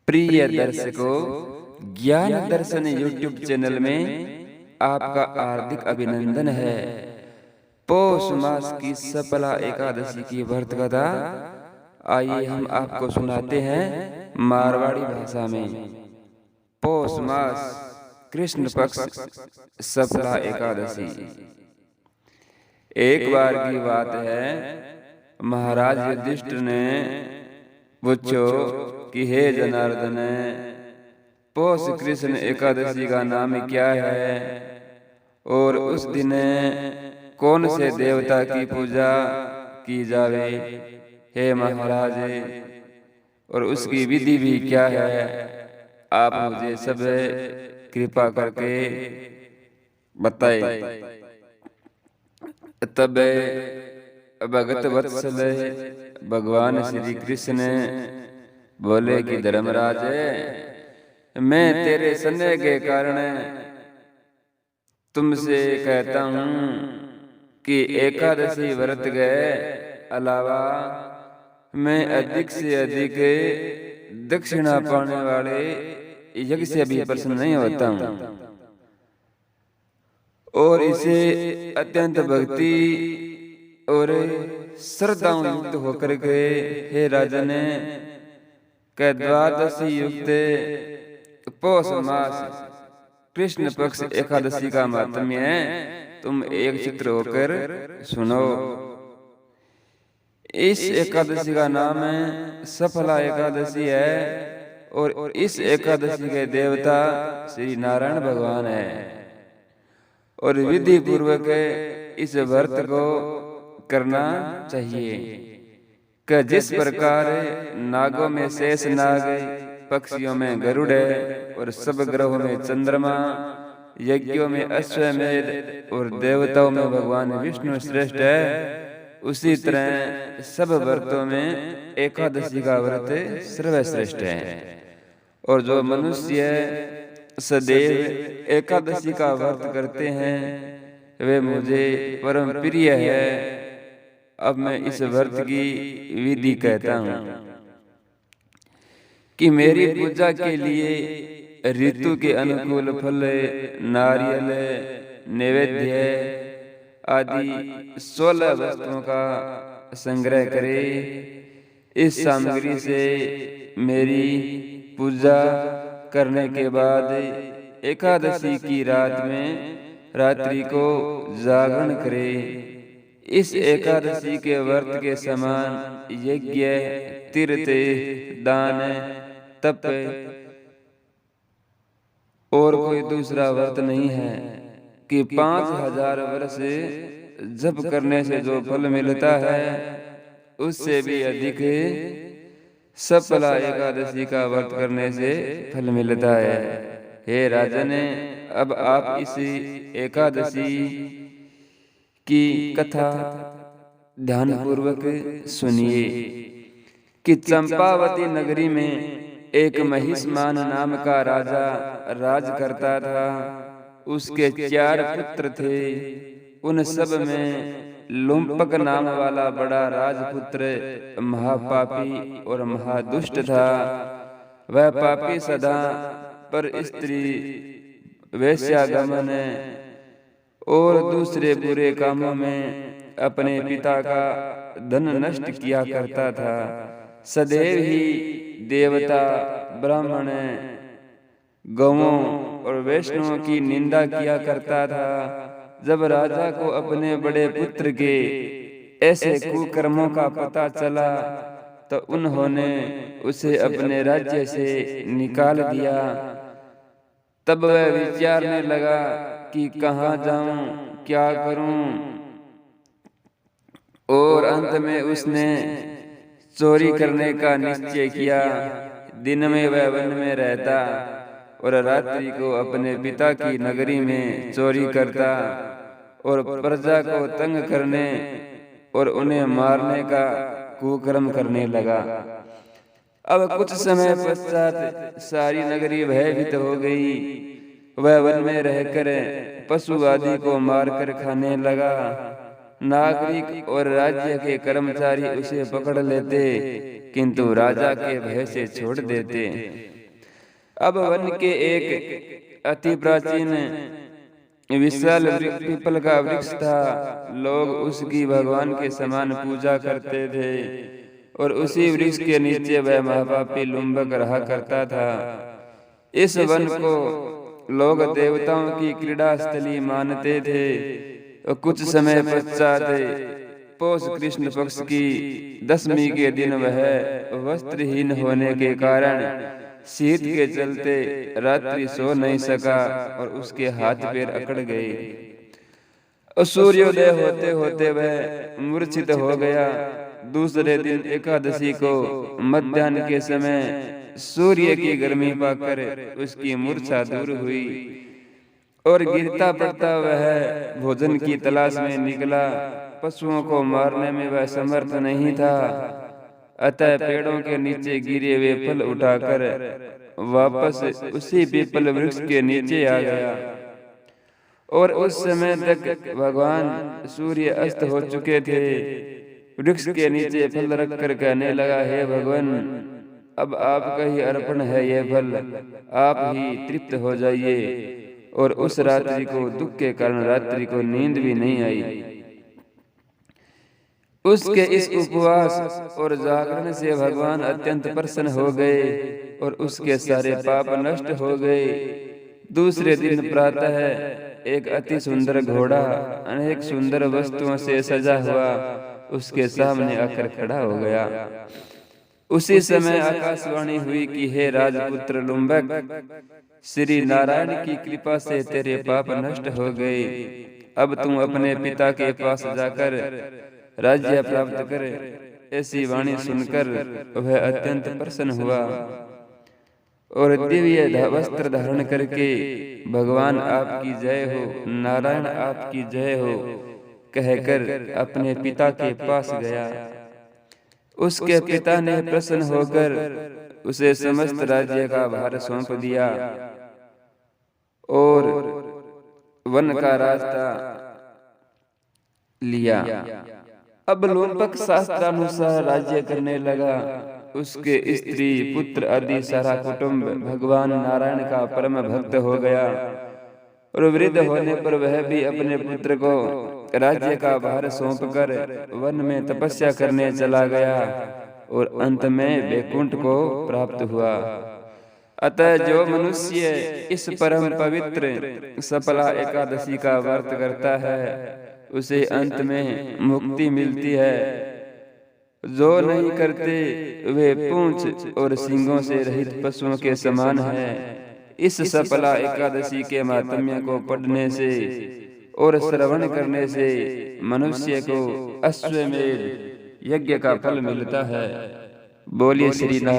प्रिय दर्शकों, ज्ञान दर्शन यूट्यूब चैनल में आपका हार्दिक अभिनंदन है। पौष मास की सफला एकादशी की व्रत कथा आइए हम आपको सुनाते हैं मारवाड़ी भाषा में। पौष मास कृष्ण पक्ष सफला एकादशी। एक बार की बात है, महाराज युधिष्ठिर ने पूछो कि हे जनार्दन, पौष कृष्ण एकादशी का नाम क्या है और उस दिन कौन से देवता की पूजा की जावे? हे महाराज, और उसकी विधि भी क्या है? आप मुझे सब कृपा करके बताए। तब भगत वत्सल भगवान श्री कृष्ण बोले कि धर्मराज, मैं तेरे स्नेह के कारण तुमसे कहता हूँ कि एकादशी व्रत के अलावा मैं अधिक से अधिक दक्षिणा पाने वाले यज्ञ से भी प्रसन्न नहीं होता हूँ, और इसे अत्यंत भक्ति और श्रद्धा युक्त होकर के हे राजन के द्वादशी युक्त पौष मास कृष्ण पक्ष एकादशी का महात्म्य है, तुम एक चित्र होकर सुनो। इस एकादशी का नाम सफला एकादशी है और इस एकादशी के देवता श्री नारायण भगवान है, और विधि पूर्वक इस व्रत को करना चाहिए कि जिस प्रकार नागों में शेष नाग, पक्षियों में गरुड़ और सब ग्रहों में चंद्रमा, यज्ञों में अश्वमेध और देवताओं में भगवान विष्णु श्रेष्ठ है, उसी तरह सब व्रतों में एकादशी का व्रत सर्वश्रेष्ठ है। और जो मनुष्य सदैव एकादशी का व्रत करते हैं वे मुझे परम प्रिय है। अब मैं इस व्रत की विधि कहता हूँ कि मेरी पूजा के लिए ऋतु के अनुकूल फल, नारियल, नैवेद्य आदि 16 वस्तुओं का संग्रह करे। इस सामग्री से मेरी पूजा करने के बाद एकादशी की रात में रात्रि को जागरण करे। इस एकादशी के व्रत के समान यज्ञ, तीर्थ, दान, तप और कोई दूसरा व्रत नहीं है कि 5000 वर्ष जप करने से जो फल मिलता है उससे भी अधिक सफला एकादशी का व्रत करने से फल मिलता है। हे राजन, अब आप इस एकादशी की कथा ध्यानपूर्वक सुनिए कि चंपावती नगरी में एक महिष्मान नाम का राजा राज करता था। उसके 4 पुत्र थे। उन सब में लुम्पक नाम वाला बड़ा राजपुत्र महापापी और महादुष्ट था। वह पापी सदा पर स्त्री, वेश्यागमन और दूसरे बुरे कामों में अपने पिता का धन नष्ट किया करता था। सदैव ही देवता, ब्राह्मण, गौओं और वैष्णवों की निंदा किया करता था। जब राजा को अपने बड़े पुत्र के ऐसे कुकर्मों का पता चला तो उन्होंने उसे अपने राज्य से निकाल दिया। तब वह विचारने लगा कि कहाँ जाऊं, क्या करूं, और अंत में उसने चोरी करने का निश्चय किया। दिन में वह वन में रहता और रात्रि को अपने पिता की नगरी में चोरी करता और प्रजा को तंग करने और उन्हें मारने का कुकर्म करने लगा। अब कुछ समय पश्चात सारी नगरी भयभीत हो गई। वह वन में रहकर पशु आदि को मारकर खाने लगा। नागरिक और राज्य के कर्मचारी उसे पकड़ लेते किंतु राजा के भय से छोड़ देते। अब वन के एक अति प्राचीन विशाल पीपल का वृक्ष था। लोग उसकी भगवान के समान पूजा करते थे और उसी वृक्ष के नीचे वह महापापी लुम्बक रहा करता था। इस वन को लोग देवताओं की क्रीड़ा स्थली मानते थे। और कुछ समय पश्चात पौष कृष्ण पक्ष की 10वीं के दिन वह वस्त्रहीन होने के कारण शीत के चलते रात्रि सो नहीं सका और उसके हाथ पैर अकड़ गए। और सूर्योदय होते होते वह मूर्छित हो गया। दूसरे दिन एकादशी को मध्याह्न के समय सूर्य की गर्मी पाकर उसकी मूर्छा दूर हुई और गिरता पड़ता वह भोजन की तलाश में निकला। पशुओं को मारने में वह समर्थ नहीं था, अतः पेड़ों के नीचे गिरे हुए फल उठाकर वापस उसी पीपल वृक्ष के नीचे आ गया। और उस समय तक भगवान सूर्य अस्त हो चुके थे। वृक्ष के नीचे फल रखकर कहने लगा, हे भगवान, अब आपका ही अर्पण है यह फल, आप ही तृप्त हो जाइए। और उस रात्रि को दुख के कारण रात्रि को नींद भी नहीं आई। उसके इस उपवास और जागरण से भगवान अत्यंत प्रसन्न हो गए और उसके सारे पाप नष्ट हो गए। दूसरे दिन प्रातः एक अति सुंदर घोड़ा अनेक सुंदर वस्तुओं से सजा हुआ उसके सामने आकर खड़ा हो गया। उसी समय आकाशवाणी हुई कि हे राजपुत्र लुम्बक, श्री नारायण की कृपा से तेरे पाप नष्ट हो गए। अब तुम अपने पिता के पास जाकर राज्य प्राप्त करे। ऐसी वाणी सुनकर वह अत्यंत प्रसन्न हुआ और दिव्य वस्त्र धारण करके भगवान आपकी जय हो, नारायण आपकी जय हो कहकर अपने पिता के पास गया। उसके पिता ने प्रसन्न होकर उसे समस्त राज्य का भार सौंप दिया और वन का रास्ता लिया। अब लुम्बक शास्त्रानुसार राज्य करने लगा। उसके स्त्री पुत्र आदि सारा कुटुंब भगवान नारायण का परम भक्त हो गया और वृद्ध होने पर वह भी अपने पुत्र को राज्य का भार सौंपकर वन में तपस्या करने चला गया और अंत में वैकुंठ को प्राप्त हुआ। अतः जो मनुष्य इस परम पवित्र सफला एकादशी का व्रत करता है उसे अंत में मुक्ति मिलती है। जो नहीं करते वे पूंछ और सींगों से रहित पशुओं के समान है। इस सफला एकादशी के महात्म्य को पढ़ने से और श्रवण करने से मनुष्य को अश्वमेध यज्ञ का फल मिलता है। बोलिए श्री नारायण।